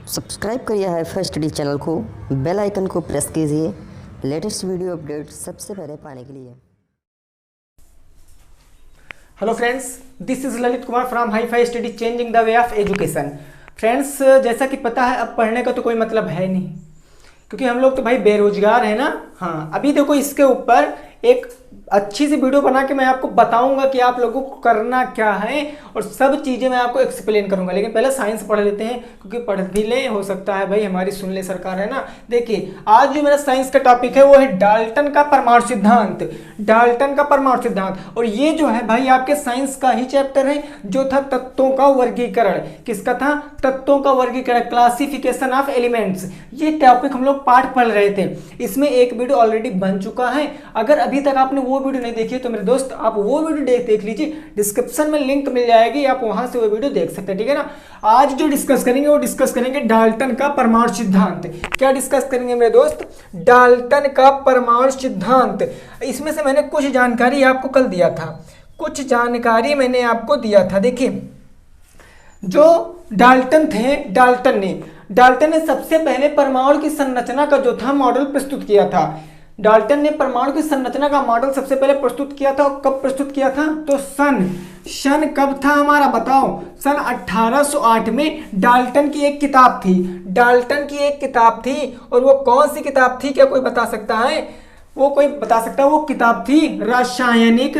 Subscribe करिए HiFi study channel को, bell icon को प्रेस कीजिए लेटेस्ट वीडियो अपडेट सबसे पहले पाने के लिए। Hello friends, this is Lalit Kumar from HiFi study changing the way of education. Friends, जैसा कि पता है अब पढ़ने का तो कोई मतलब है नहीं, क्योंकि हम लोग तो भाई बेरोजगार है ना। हाँ, अभी देखो इसके ऊपर एक अच्छी सी वीडियो बना के मैं आपको बताऊंगा कि आप लोगों को करना क्या है और सब चीज़ें मैं आपको एक्सप्लेन करूंगा। लेकिन पहले साइंस पढ़ लेते हैं, क्योंकि पढ़ भी ले, हो सकता है भाई हमारी सुन ले सरकार, है ना। देखिए, आज जो मेरा साइंस का टॉपिक है वो है डाल्टन का परमाणु सिद्धांत। डाल्टन का परमाणु सिद्धांत, और ये जो है भाई आपके साइंस का ही चैप्टर है जो था तत्वों का वर्गीकरण। किसका था? तत्वों का वर्गीकरण, क्लासिफिकेशन ऑफ एलिमेंट्स। ये टॉपिक हम लोग पाठ पढ़ रहे थे। इसमें एक वीडियो ऑलरेडी बन चुका है। अगर अभी तक आपने वो वीडियो नहीं देखी तो मेरे दोस्त आप वो वीडियो देख लीजिए, डिस्क्रिप्शन में लिंक मिल जाएगी, आप वहां से वो वीडियो देख सकते हैं, ठीक है ना। आज जो डिस्कस करेंगे वो डिस्कस करेंगे डाल्टन का परमाणु सिद्धांत। क्या डिस्कस करेंगे मेरे दोस्त? डाल्टन का परमाणु सिद्धांत। इसमें से मैंने कुछ जानकारी आपको कल दिया था, कुछ जानकारी मैंने आपको दिया था। देखिए, जो डाल्टन थे, डाल्टन ने सबसे पहले परमाणु की संरचना का जो था मॉडल प्रस्तुत किया था। डाल्टन ने परमाणु की संरचना का मॉडल सबसे पहले प्रस्तुत किया था। और कब प्रस्तुत किया था? तो सन कब था हमारा, बताओ। सन 1808 में डाल्टन की एक किताब थी। डाल्टन की एक किताब थी, और वो कौन सी किताब थी? क्या कोई बता सकता है? वो कोई बता सकता है? वो किताब थी रासायनिक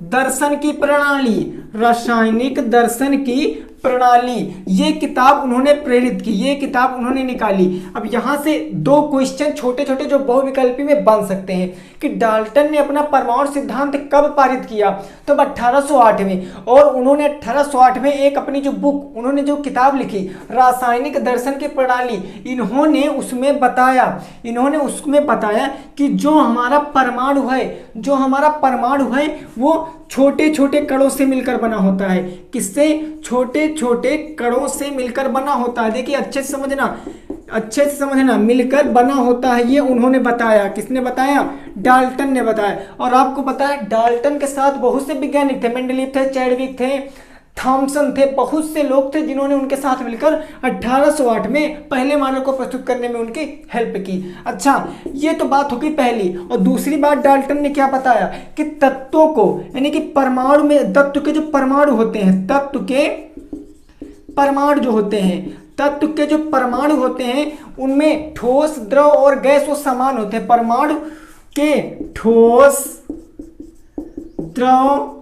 दर्शन की प्रणाली। रासायनिक दर्शन की प्रणाली, ये किताब उन्होंने प्रेरित की, ये किताब उन्होंने निकाली। अब यहां से दो क्वेश्चन छोटे छोटे जो बहुविकल्पी में बन सकते हैं कि डाल्टन ने अपना परमाणु सिद्धांत कब पारित किया? तो 1808 में। और उन्होंने 1808 में एक अपनी जो बुक, उन्होंने जो किताब लिखी रासायनिक दर्शन की प्रणाली, इन्होंने उसमें बताया कि जो हमारा परमाणु है वो छोटे छोटे कणों से मिलकर बना होता है। किससे? छोटे छोटे कणों से मिलकर बना होता है। देखिए, अच्छे से समझना, मिलकर बना होता है। ये उन्होंने बताया। किसने बताया? डाल्टन ने बताया। और आपको पता है डाल्टन के साथ बहुत से वैज्ञानिक थे, मेंडलीव थे, चैडविक थे, थॉमसन थे, बहुत से लोग थे जिन्होंने उनके साथ मिलकर 1808 में पहले मॉडल को प्रस्तुत करने में उनकी हेल्प की। अच्छा, ये तो बात हो गई पहली। और दूसरी बात, डाल्टन ने क्या बताया कि तत्वों को, यानी कि परमाणु में तत्व के जो परमाणु होते हैं, तत्व के जो परमाणु होते हैं उनमें ठोस, द्रव और गैस वो समान होते हैं। परमाणु के ठोस, द्रव,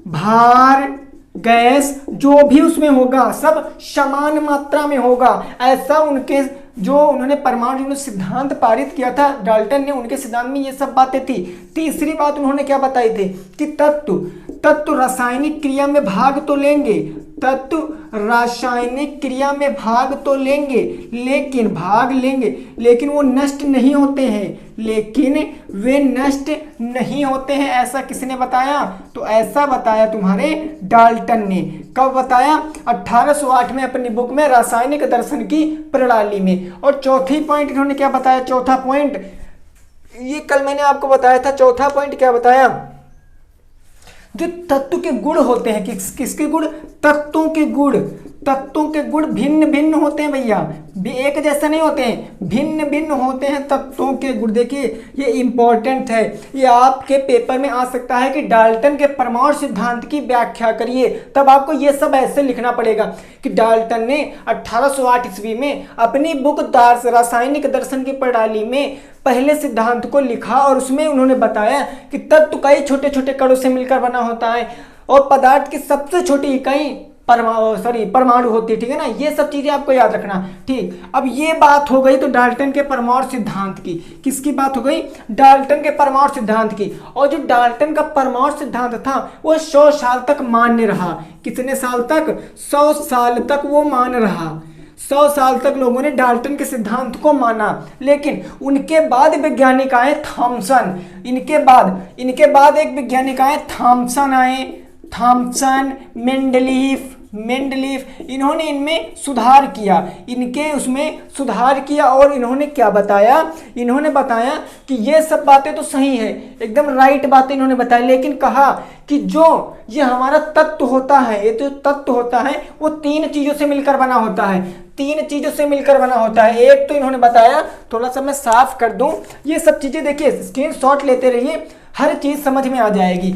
भार, गैस जो भी उसमें होगा सब समान मात्रा में होगा। ऐसा उन्होंने परमाणु सिद्धांत पारित किया था डाल्टन ने, उनके सिद्धांत में ये सब बातें थी। तीसरी बात उन्होंने क्या बताई थी कि तत्व रासायनिक क्रिया में भाग तो लेंगे, लेकिन वो नष्ट नहीं होते हैं। ऐसा किसने बताया? तो ऐसा बताया तुम्हारे डाल्टन ने। कब बताया? 1808 में अपनी बुक में रासायनिक दर्शन की प्रणाली में। और चौथी पॉइंट इन्होंने क्या बताया? चौथा पॉइंट ये कल मैंने आपको बताया था। चौथा पॉइंट क्या बताया? जो तत्व के गुण होते हैं, किसके गुण? तत्वों के गुण भिन्न भिन्न होते हैं भैया, एक जैसे नहीं होते हैं, भिन्न भिन्न होते हैं तत्वों के गुण। देखिए, ये इंपॉर्टेंट है, ये आपके पेपर में आ सकता है कि डाल्टन के परमाणु सिद्धांत की व्याख्या करिए। तब आपको ये सब ऐसे लिखना पड़ेगा कि डाल्टन ने 1808 ईस्वी में अपनी बुक रासायनिक दर्शन की प्रणाली में पहले सिद्धांत को लिखा, और उसमें उन्होंने बताया कि तत्व कई छोटे छोटे कणों से मिलकर बना होता है, और पदार्थ की सबसे छोटी इकाई परमाणु होती है, ठीक है ना। ये सब चीजें आपको याद रखना, ठीक। अब ये बात हो गई तो डाल्टन के परमाणु सिद्धांत की। किसकी बात हो गई? डाल्टन के परमाणु सिद्धांत की। और जो डाल्टन का परमाणु सिद्धांत था वो 100 साल तक मान्य रहा। कितने साल तक? 100 साल तक वो मान रहा। 100 साल तक लोगों ने डाल्टन के सिद्धांत को माना। लेकिन उनके बाद वैज्ञानिक आए थॉमसन। इनके बाद एक वैज्ञानिक आए थॉमसन, मेंडलीफ, मेंडलीफ, इन्होंने इनमें सुधार किया, इनके उसमें सुधार किया और इन्होंने क्या बताया, इन्होंने बताया कि ये सब बातें तो सही है, एकदम राइट बातें इन्होंने बताई, लेकिन कहा कि जो ये हमारा तत्व होता है, ये जो तत्व होता है वो 3 चीजों से मिलकर बना होता है, 3 चीजों से मिलकर बना होता है। एक तो इन्होंने बताया, थोड़ा सा मैं साफ कर दूं, ये सब चीजें देखिए स्क्रीनशॉट लेते रहिए, हर चीज समझ में आ जाएगी।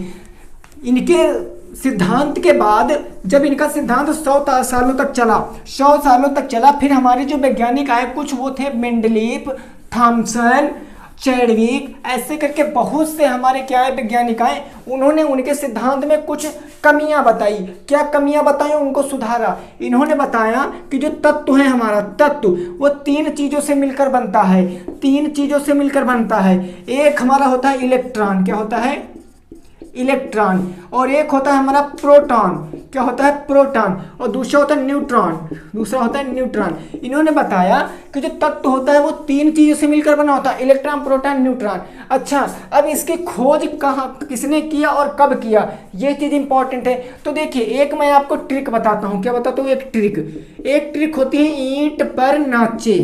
इनके सिद्धांत के बाद जब इनका सिद्धांत 100 सालों तक चला, 100 सालों तक चला, फिर हमारे जो वैज्ञानिक आए कुछ वो थे मेंडलीफ, थॉमसन, चैडविक, ऐसे करके बहुत से हमारे क्या है वैज्ञानिक आए, उन्होंने उनके सिद्धांत में कुछ कमियां बताई। क्या कमियां बताई, उनको सुधारा। इन्होंने बताया कि जो तत्व है हमारा तत्व वो 3 चीजों से मिलकर बनता है, 3 चीजों से मिलकर बनता है। एक हमारा होता है इलेक्ट्रॉन, क्या होता है इलेक्ट्रॉन, और एक होता है हमारा प्रोटॉन, क्या होता है प्रोटॉन, और दूसरा होता है न्यूट्रॉन, दूसरा होता है न्यूट्रॉन। इन्होंने बताया कि जो तत्व होता है वो 3 चीजों से मिलकर बना होता है, इलेक्ट्रॉन, प्रोटॉन, न्यूट्रॉन। अच्छा, अब इसकी खोज कहाँ किसने किया और कब किया, ये चीज इंपॉर्टेंट है। तो देखिए एक मैं आपको ट्रिक बताता हूँ, क्या बताता हूँ, एक ट्रिक होती है ईंट पर नाचे,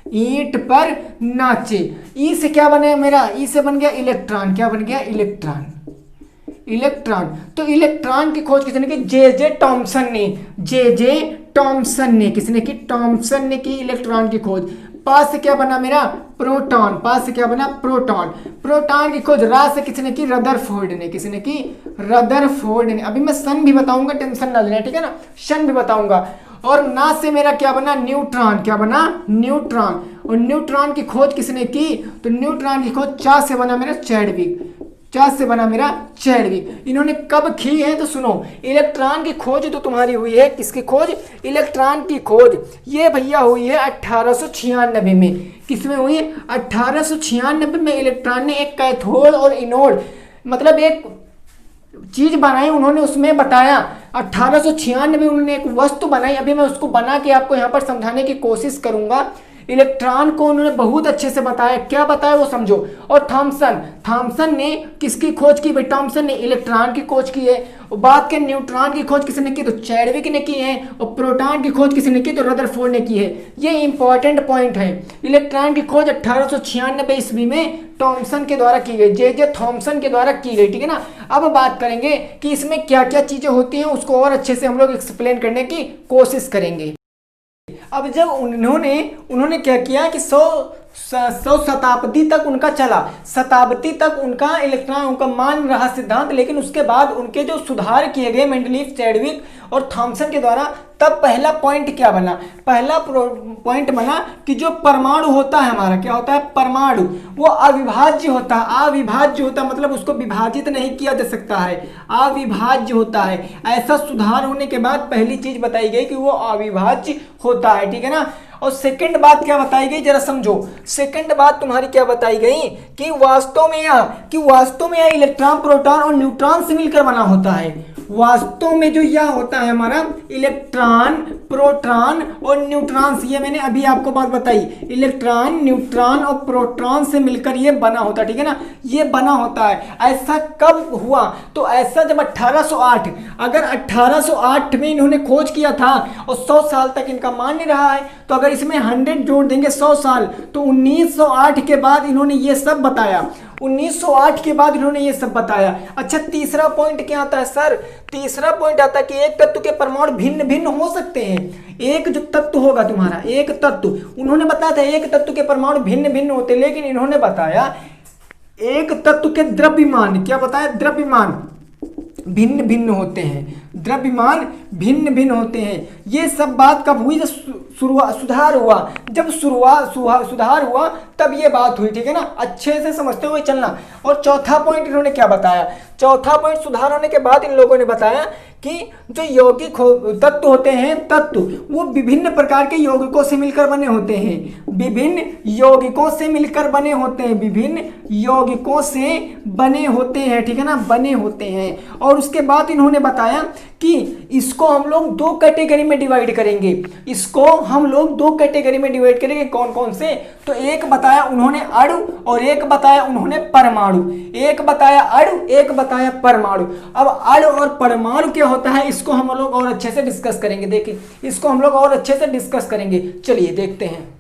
ईंट पर नाचे। ई से क्या बने मेरा, ई से बन गया इलेक्ट्रॉन, क्या बन गया इलेक्ट्रॉन, इलेक्ट्रॉन। तो इलेक्ट्रॉन की खोज किसने की, जे टॉमसन ने, जे टॉमसन ने, किसने की, टॉमसन ने की इलेक्ट्रॉन की खोज। पास से क्या बना मेरा प्रोटॉन, पास से क्या बना प्रोटॉन, प्रोटॉन की खोज रा से किसने की, रदरफोर्ड ने, किसने की, रदरफोर्ड ने। अभी मैं सन भी बताऊंगा, टेंशन ना लेना, ठीक है ना, सन भी बताऊंगा। और ना से मेरा क्या बना न्यूट्रॉन, क्या बना न्यूट्रॉन, और न्यूट्रॉन की खोज किसने की, तो न्यूट्रॉन की खोज चा से बना मेरा चैडविक, चा से बना मेरा चैडविक। इन्होंने कब की है तो सुनो, इलेक्ट्रॉन की खोज तो तुम्हारी हुई है, किसकी खोज, इलेक्ट्रॉन की खोज ये भैया हुई है 1896 में। किसमें हुई है, 1896 में इलेक्ट्रॉन ने एक कैथोड और एनोड मतलब एक चीज बनाई, उन्होंने उसमें बताया 1896 में उन्होंने एक वस्तु बनाई। अभी मैं उसको बना के आपको यहाँ पर समझाने की कोशिश करूंगा। इलेक्ट्रॉन को उन्होंने बहुत अच्छे से बताया, क्या बताया वो समझो। और थॉमसन ने किसकी खोज की भाई, थॉमसन ने इलेक्ट्रॉन की खोज की है। और बात के न्यूट्रॉन की खोज किसने की, तो चैडविक ने की है। और प्रोटॉन की खोज किसने की, तो रदरफोर्ड ने की है। ये इंपॉर्टेंट पॉइंट है। इलेक्ट्रॉन की खोज 1896 ईस्वी में थॉमसन के द्वारा की गई, जे थॉमसन के द्वारा की गई, ठीक है ना। अब बात करेंगे कि इसमें क्या क्या चीजें होती हैं, उसको और अच्छे से हम लोग एक्सप्लेन करने की कोशिश करेंगे। अब जब उन्होंने क्या किया कि 100 शताब्दी तक उनका चला, शताब्दी तक उनका इलेक्ट्रॉन उनका मान रहा सिद्धांत, लेकिन उसके बाद उनके जो सुधार किए गए मेंडलीफ, चैडविक और थॉमसन के द्वारा, तब पहला पॉइंट क्या बना, पहला पॉइंट बना कि जो परमाणु होता है हमारा, क्या होता है परमाणु, वो अविभाज्य होता है। अविभाज्य होता मतलब उसको विभाजित नहीं किया जा सकता है, अविभाज्य होता है। ऐसा सुधार होने के बाद पहली चीज बताई गई कि वो अविभाज्य होता है, ठीक है ना। और सेकंड बात क्या बताई गई, जरा समझो। सेकंड बात तुम्हारी क्या बताई गई कि वास्तव में यह इलेक्ट्रॉन, प्रोटॉन और न्यूट्रॉन से मिलकर बना होता है। वास्तव में जो यह होता है हमारा इलेक्ट्रॉन, प्रोटॉन और न्यूट्रॉन, ये मैंने अभी आपको बात बताई, इलेक्ट्रॉन, न्यूट्रॉन और प्रोटॉन से मिलकर ये बना होता है, ठीक है ना, ये बना होता है। ऐसा कब हुआ, तो ऐसा जब 1808, अगर 1808 में इन्होंने खोज किया था और 100 साल तक इनका मान्य रहा है, तो अगर इसमें 100 जोड़ देंगे 100 साल, तो 1908 के बाद इन्होंने ये सब बताया। 1908 के बाद इन्होंने ये सब बताया। अच्छा, तीसरा पॉइंट क्या आता है सर, तीसरा पॉइंट आता है कि एक तत्व के परमाणु भिन्न भिन्न हो सकते हैं। एक जो तत्व होगा तुम्हारा, एक तत्व, उन्होंने बताया था एक तत्व के परमाणु भिन्न भिन्न होते हैं, लेकिन इन्होंने बताया एक तत्व के द्रव्यमान, क्या बताया, द्रव्यमान भिन्न भिन्न होते हैं, द्रव्यमान भिन्न भिन्न होते हैं। ये सब बात कब हुई, जब सुधार हुआ, जब सुधार हुआ तब ये बात हुई, ठीक है ना, अच्छे से समझते हुए चलना। और चौथा पॉइंट इन्होंने क्या बताया, चौथा पॉइंट सुधार होने के बाद इन लोगों ने बताया कि जो यौगिक तत्व होते हैं, तत्व वो विभिन्न प्रकार के यौगिकों से मिलकर बने होते हैं, विभिन्न यौगिकों से मिलकर बने होते हैं, विभिन्न यौगिकों से बने होते हैं, ठीक है ना, बने होते हैं। और उसके बाद इन्होंने बताया कि इसको हम लोग दो कैटेगरी में डिवाइड करेंगे। इसको हम लोग दो कैटेगरी में डिवाइड करेंगे। कौन कौन से? तो एक बताया उन्होंने अणु और एक बताया उन्होंने परमाणु। एक बताया अणु, एक बताया परमाणु। अब अणु और परमाणु क्या होता है इसको हम लोग और अच्छे से डिस्कस करेंगे। देखिए इसको हम लोग और अच्छे से डिस्कस करेंगे। चलिए देखते हैं।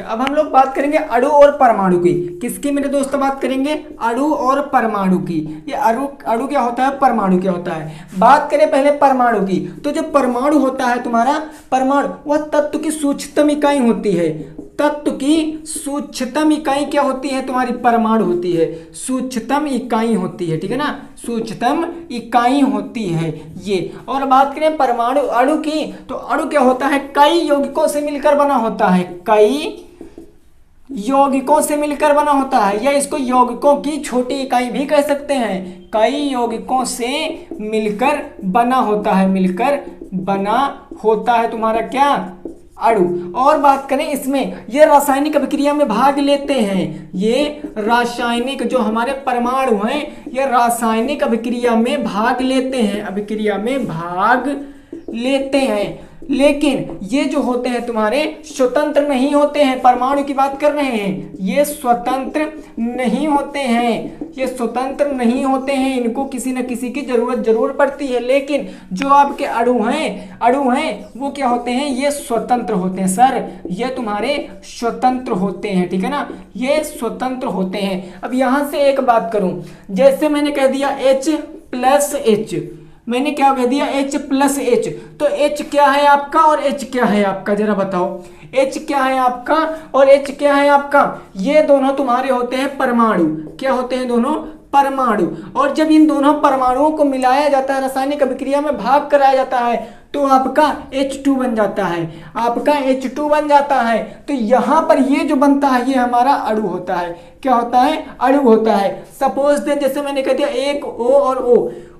अब हम लोग बात करेंगे अणु और परमाणु की। किसकी मेरे दोस्त बात करेंगे? अणु और परमाणु की। ये अणु क्या होता है, परमाणु क्या होता है। बात करें पहले परमाणु की, तो जो परमाणु होता है तुम्हारा, परमाणु वह तत्व की सूक्ष्मतम इकाई होती है। तत्व की सूक्ष्मतम इकाई क्या होती है तुम्हारी? परमाणु होती है। सूक्ष्मतम इकाई होती है, ठीक है ना, सूक्ष्मतम इकाई होती है ये। और बात करें परमाणु अणु की, तो अणु क्या होता है? कई यौगिकों से मिलकर बना होता है। कई यौगिकों से मिलकर बना होता है, या इसको यौगिकों की छोटी इकाई भी कह सकते हैं। कई यौगिकों से मिलकर बना होता है, मिलकर बना होता है तुम्हारा क्या? अणु। और बात करें इसमें, ये रासायनिक अभिक्रिया में भाग लेते हैं। ये रासायनिक जो हमारे परमाणु हैं, ये रासायनिक अभिक्रिया में भाग लेते हैं, अभिक्रिया में भाग लेते हैं। लेकिन ये जो होते हैं तुम्हारे स्वतंत्र नहीं होते हैं। परमाणु की बात कर रहे हैं, ये स्वतंत्र नहीं होते हैं, ये स्वतंत्र नहीं होते हैं। इनको किसी न किसी की जरूरत जरूर पड़ती है। लेकिन जो आपके अणु हैं वो क्या होते हैं? ये स्वतंत्र होते हैं सर, ये तुम्हारे स्वतंत्र होते हैं, ठीक है ना, ये स्वतंत्र होते हैं। अब यहां से एक बात करूं, जैसे मैंने कह दिया H+H, मैंने क्या कह दिया? H+H। तो H क्या है आपका और H क्या है आपका, जरा बताओ। H क्या है आपका और H क्या है आपका? ये दोनों तुम्हारे होते हैं परमाणु। क्या होते हैं? दोनों परमाणु। और जब इन दोनों परमाणुओं को मिलाया जाता है, रासायनिक अभिक्रिया में भाग कराया जाता है, तो आपका H2 बन जाता है, आपका H2 बन जाता है। तो यहाँ पर ये जो बनता है ये हमारा अणु होता है। क्या होता है? अणु होता है। सपोज दे, जैसे मैंने कह दिया एक O और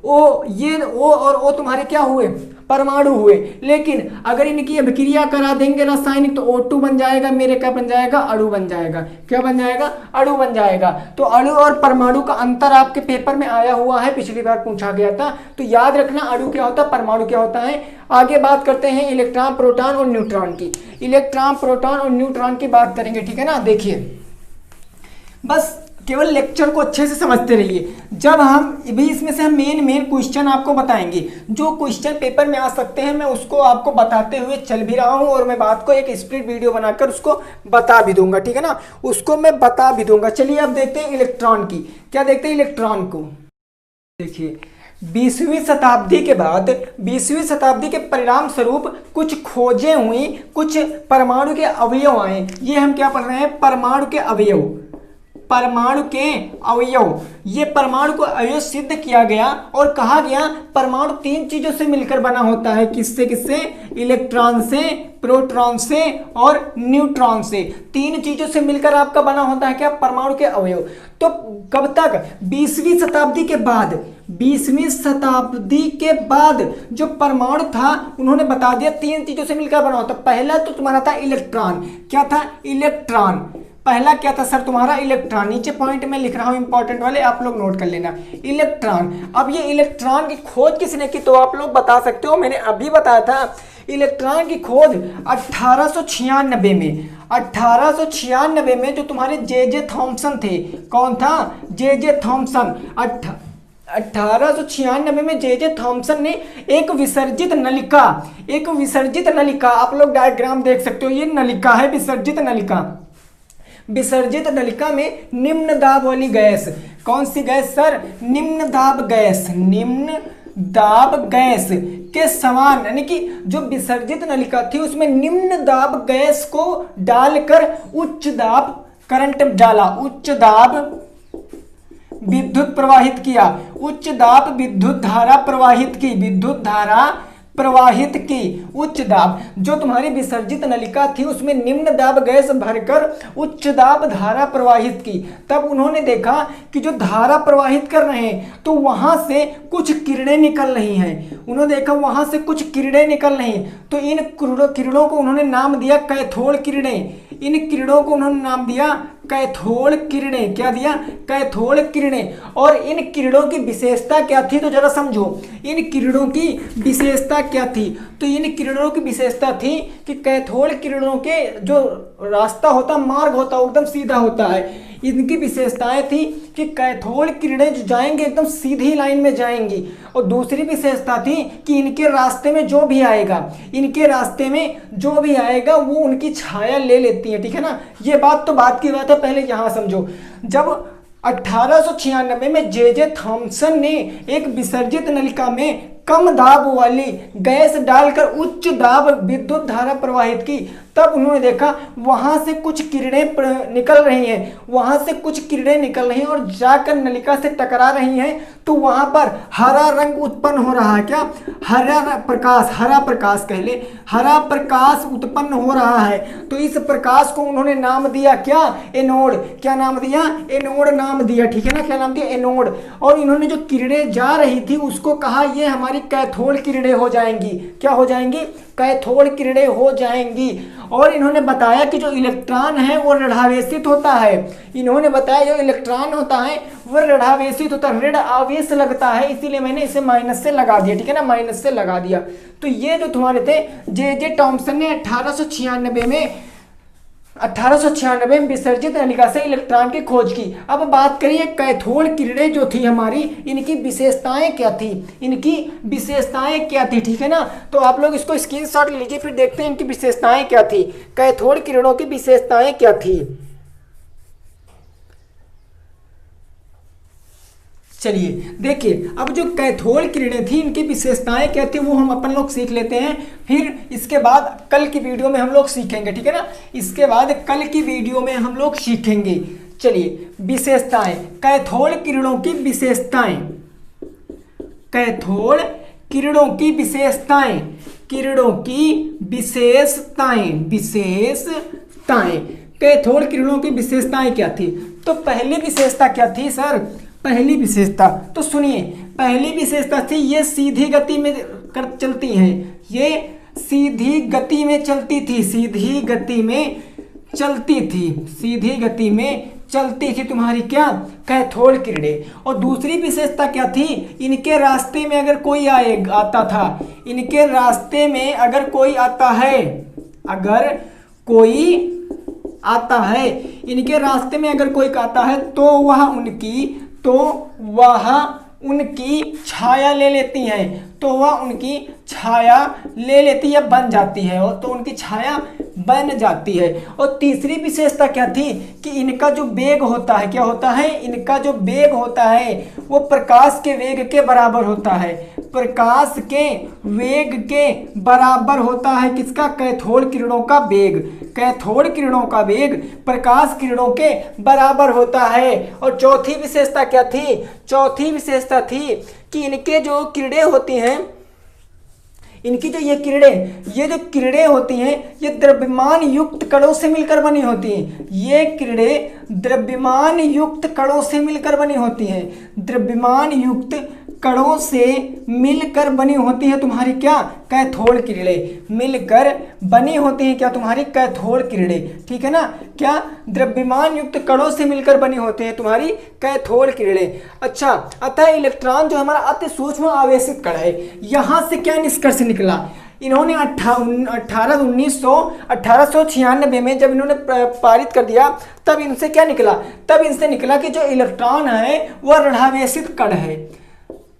O, ये O और O तुम्हारे क्या हुए? परमाणु हुए। लेकिन अगर इनकी अभिक्रिया करा देंगे रासायनिक, तो O2 बन जाएगा, मेरे क्या बन जाएगा? अणु बन जाएगा। क्या बन जाएगा? अणु बन जाएगा। तो अणु और परमाणु का अंतर आपके पेपर में आया हुआ है, पिछली बार पूछा गया था। तो याद रखना अणु क्या होता है, परमाणु क्या होता है। आगे बात करते हैं इलेक्ट्रॉन, प्रोटॉन और न्यूट्रॉन की। इलेक्ट्रॉन, प्रोटॉन और न्यूट्रॉन की बात करेंगे, ठीक है ना। देखिए बस केवल लेक्चर को अच्छे से समझते रहिए। जब हम भी इसमें से हम मेन क्वेश्चन आपको बताएंगे, जो क्वेश्चन पेपर में आ सकते हैं, मैं उसको आपको बताते हुए चल भी रहा हूं, और मैं बात को एक स्प्लिट वीडियो बनाकर उसको बता भी दूंगा, ठीक है ना, उसको मैं बता भी दूंगा। चलिए अब देखते हैं इलेक्ट्रॉन की। क्या देखते हैं? इलेक्ट्रॉन को। देखिए 20वीं शताब्दी के बाद, 20वीं शताब्दी के परिणाम स्वरूप कुछ खोजें हुई, कुछ परमाणु के अवयव आए। ये हम क्या पढ़ रहे हैं? परमाणु के अवयव, परमाणु के अवयव। ये परमाणु को अवयव सिद्ध किया गया और कहा गया परमाणु तीन चीजों से मिलकर बना होता है। किससे किससे? इलेक्ट्रॉन से, प्रोटॉन से और न्यूट्रॉन से। तीन चीजों से मिलकर आपका बना होता है क्या? परमाणु के अवयव। तो कब तक? 20वीं शताब्दी के बाद। 20वीं शताब्दी के बाद जो परमाणु था उन्होंने बता दिया तीन चीजों से मिलकर बना होता। पहला तो तुम्हारा था इलेक्ट्रॉन। क्या था? इलेक्ट्रॉन। पहला क्या था सर तुम्हारा? इलेक्ट्रॉन। नीचे पॉइंट में लिख रहा हूं इंपॉर्टेंट वाले, आप लोग नोट कर लेना। इलेक्ट्रॉन। अब ये इलेक्ट्रॉन की खोज किसने की, तो आप लोग बता सकते हो, मैंने अभी बताया था। इलेक्ट्रॉन की खोज 1896 में, 1896 में जो तुम्हारे जे थॉमसन थे। कौन था? J Thomson. 1896 में जे थॉमसन ने एक विसर्जित नलिका, एक विसर्जित नलिका, आप लोग डायग्राम देख सकते हो, ये नलिका है, विसर्जित नलिका। विसर्जित नलिका में निम्न दाब वाली गैस। कौन सी गैस सर? निम्न दाब गैस। निम्न दाब गैस के समान, यानी कि जो विसर्जित नलिका थी उसमें निम्न दाब गैस को डालकर उच्च दाब करंट डाला, उच्च दाब विद्युत प्रवाहित किया, उच्च दाब विद्युत धारा प्रवाहित की, विद्युत धारा प्रवाहित की। उच्च दाब जो तुम्हारी विसर्जित नलिका थी उसमें निम्न दाब गैस भरकर उच्च दाब धारा प्रवाहित की। तब उन्होंने देखा कि जो धारा प्रवाहित कर रहे हैं तो वहां से कुछ किरणें निकल रही हैं। उन्होंने देखा वहां से कुछ किरणें निकल रही हैं, तो इन किरणों को उन्होंने नाम दिया कैथोड किरणें। इन किरणों को उन्होंने नाम दिया कैथोड किरणें, क्या दिया, कैथोड किरणें। और इन किरणों की विशेषता क्या थी, तो जरा समझो, इन किरणों की विशेषता क्या थी। तो इन किरणों की विशेषता थी कि कैथोड किरणों के जो रास्ता होता, मार्ग होता, एकदम सीधा होता है। इनकी विशेषताएं थी कि कैथोड किरणें जो जाएंगे एकदम सीधी लाइन में जाएंगी। और दूसरी विशेषता थी कि इनके रास्ते में जो भी आएगा, इनके रास्ते में जो भी आएगा वो उनकी छाया ले लेती है, ठीक है ना। ये बात तो बात की बात है, पहले यहाँ समझो। जब 1896 में जे थॉमसन ने एक विसर्जित नलिका में कम दाब वाली गैस डालकर उच्च दाब विद्युत धारा प्रवाहित की, तब उन्होंने देखा वहां से कुछ किरणें निकल रही हैं, वहां से कुछ किरणें निकल रही हैं और जाकर नलिका से टकरा रही हैं। तो वहां पर हरा रंग उत्पन्न हो रहा है, क्या, हरा प्रकाश कह ले, हरा प्रकाश उत्पन्न हो रहा है। तो इस प्रकाश को उन्होंने नाम दिया क्या, एनोड। क्या नाम दिया, एनोड नाम दिया, ठीक है ना, क्या नाम दिया, एनोड। और इन्होंने जो किरणें जा रही थी उसको कहा ये हमारी कैथोड किरणें हो जाएंगी। क्या हो जाएंगी, कैथोड किरणें हो जाएंगी। और इन्होंने बताया कि जो इलेक्ट्रॉन है वो ऋणावेशित होता है। इन्होंने बताया जो इलेक्ट्रॉन होता है वो ऋणावेशित होता है, ऋण आवेश लगता है, इसीलिए मैंने इसे माइनस से लगा दिया, ठीक है ना, माइनस से लगा दिया। तो ये जो तुम्हारे थे जे थॉमसन ने 1896 में विसर्जित नलिका से इलेक्ट्रॉन की खोज की। अब बात करिए कैथोड किरणें जो थी हमारी, इनकी विशेषताएं क्या थी, इनकी विशेषताएं क्या थी, ठीक है ना। तो आप लोग इसको स्क्रीनशॉट लीजिए, फिर देखते हैं इनकी विशेषताएं क्या थी, कैथोड किरणों की विशेषताएं क्या थी। चलिए देखिए, अब जो कैथोड किरणें थी इनकी विशेषताएं क्या थी वो हम अपन लोग सीख लेते हैं, फिर इसके बाद कल की वीडियो में हम लोग सीखेंगे, ठीक है ना। इसके बाद कल की वीडियो में हम लोग सीखेंगे। चलिए विशेषताएं, कैथोड किरणों की विशेषताएं, कैथोड किरणों की विशेषताएं, किरणों की विशेषताएं, कैथोड किरणों की विशेषताएं क्या थी। तो पहली विशेषता क्या थी सर, पहली विशेषता तो सुनिए, पहली विशेषता थी ये सीधी गति में चलती हैं, ये सीधी गति में चलती थी, सीधी गति में चलती थी तुम्हारी क्या, कैथोड किरणें। और दूसरी विशेषता क्या थी, इनके रास्ते में अगर कोई आता था, इनके रास्ते में अगर कोई आता है, इनके रास्ते में अगर कोई आता है तो वह उनकी छाया ले लेती हैं, तो वह उनकी छाया ले लेती है, बन जाती है, तो उनकी छाया बन जाती है। और तीसरी विशेषता क्या थी कि इनका जो वेग होता है, क्या होता है, इनका जो वेग होता है वो प्रकाश के वेग के बराबर होता है, प्रकाश के वेग के बराबर होता है, किसका, कैथोड किरणों का वेग, कैथोड किरणों का वेग प्रकाश किरणों के बराबर होता है। और चौथी विशेषता क्या थी, चौथी विशेषता थी कि इनके जो किरणें होती हैं, इनकी जो ये जो किरणें होती हैं ये द्रव्यमान युक्त कणों से मिलकर बनी होती हैं, ये किरणें द्रव्यमान युक्त कणों से मिलकर बनी होती हैं, द्रव्यमान युक्त कणों से मिलकर बनी होती है तुम्हारी क्या, कैथोड किरणें, मिलकर बनी होती हैं क्या तुम्हारी कैथोड किरणें, ठीक है ना। क्या, द्रव्यमान युक्त कणों से मिलकर बनी होती है तुम्हारी कैथोड किरणें। अच्छा, अतः इलेक्ट्रॉन जो हमारा अति सूक्ष्म आवेशित कण है, यहाँ से क्या निष्कर्ष निकला, इन्होंने 1896 में जब इन्होंने पारित कर दिया, तब इनसे क्या निकला, तब इनसे निकला कि जो इलेक्ट्रॉन है वह ऋणावेशित कण है,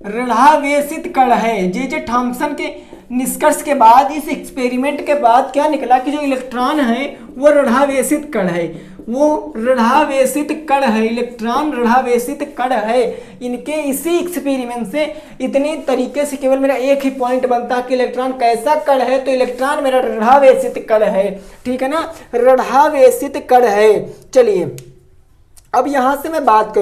ऋणावेशित कण है। जे थॉमसन के निष्कर्ष के बाद, इस एक्सपेरिमेंट के बाद क्या निकला कि जो इलेक्ट्रॉन है वो ऋणावेशित कण है, वो ऋणावेशित कण है, इलेक्ट्रॉन ऋणावेशित कण है। इनके इसी एक्सपेरिमेंट से इतनी तरीके से केवल मेरा एक ही पॉइंट बनता है कि इलेक्ट्रॉन कैसा कण है, तो इलेक्ट्रॉन मेरा ऋणावेशित कण है, ठीक है ना, ऋणावेशित कण है। चलिए अब यहाँ से मैं बात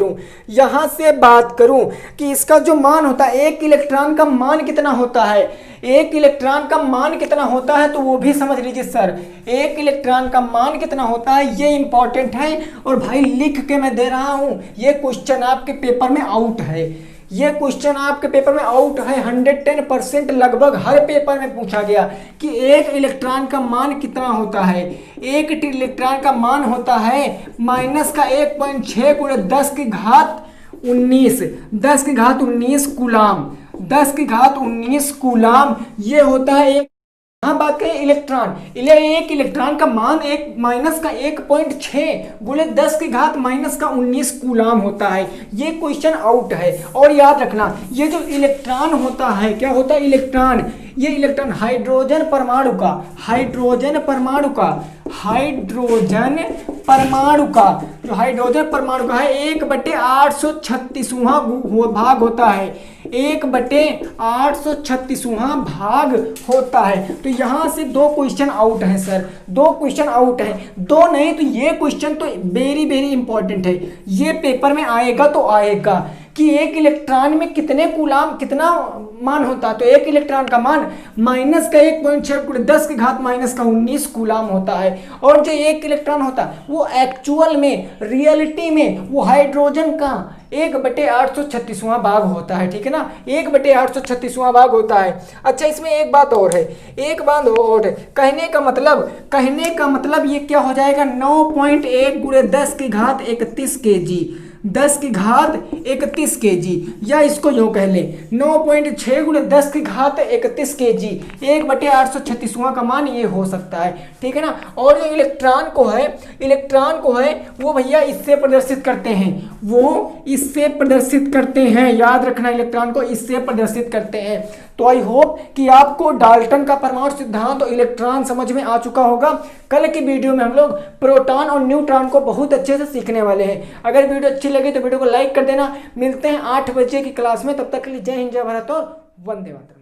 करूं, कि इसका जो मान होता है, एक इलेक्ट्रॉन का मान कितना होता है, एक इलेक्ट्रॉन का मान कितना होता है, तो वो भी समझ लीजिए सर, एक इलेक्ट्रॉन का मान कितना होता है, ये इंपॉर्टेंट है। और भाई लिख के मैं दे रहा हूँ, ये क्वेश्चन आपके पेपर में आउट है, ये क्वेश्चन आपके पेपर में आउट है, 110% लगभग हर पेपर में पूछा गया कि एक इलेक्ट्रॉन का मान कितना होता है। एक इलेक्ट्रॉन का मान होता है माइनस का 1.6 गुणे 10 की घात 19, 10 की घात 19 कूलाम, 10 की घात 19 कूलाम ये होता है एक। हाँ, बात करें इलेक्ट्रॉन, एक इलेक्ट्रॉन का मान एक माइनस का 1.6 गुणे 10 की घात माइनस का 19 कूलाम होता है। ये क्वेश्चन आउट है। और याद रखना ये जो इलेक्ट्रॉन होता है, क्या होता है इलेक्ट्रॉन, ये इलेक्ट्रॉन हाइड्रोजन परमाणु का, हाइड्रोजन परमाणु का, हाइड्रोजन परमाणु का, जो हाइड्रोजन परमाणु का है 1/836वां भाग होता है, 1/836वां भाग होता है। तो यहाँ से 2 क्वेश्चन आउट हैं सर, 2 क्वेश्चन आउट हैं, 2 नहीं तो ये क्वेश्चन तो वेरी वेरी इंपॉर्टेंट है। ये पेपर में आएगा तो आएगा कि एक इलेक्ट्रॉन में कितने कूलाम, कितना मान होता है। तो एक इलेक्ट्रॉन का मान माइनस का 1.6 गुणे 10 की घात माइनस का 19 कूलाम होता है। और जो एक इलेक्ट्रॉन होता है वो एक्चुअल में, रियलिटी में वो हाइड्रोजन का 1/836वां भाग होता है, ठीक है ना, 1/836वां भाग होता है। अच्छा, इसमें एक बात और है, एक बात और है, कहने का मतलब ये क्या हो जाएगा, 9.1 गुणे 10 की घात 31 kg, 10 की घात 31 kg, या इसको यूं कह ले 9.6 गुणे 10 की घात 31 kg, 1/836वां का मान ये हो सकता है, ठीक है ना। और जो इलेक्ट्रॉन को है वो भैया इससे प्रदर्शित करते हैं, वो इससे प्रदर्शित करते हैं, याद रखना इलेक्ट्रॉन को इससे प्रदर्शित करते हैं। तो आई होप कि आपको डाल्टन का परमाणु सिद्धांत और इलेक्ट्रॉन समझ में आ चुका होगा। कल की वीडियो में हम लोग प्रोटॉन और न्यूट्रॉन को बहुत अच्छे से सीखने वाले हैं। अगर वीडियो अच्छी लगी तो वीडियो को लाइक कर देना। मिलते हैं 8 बजे की क्लास में, तब तक के लिए जय हिंद, जय भारत और वंदे मातरम।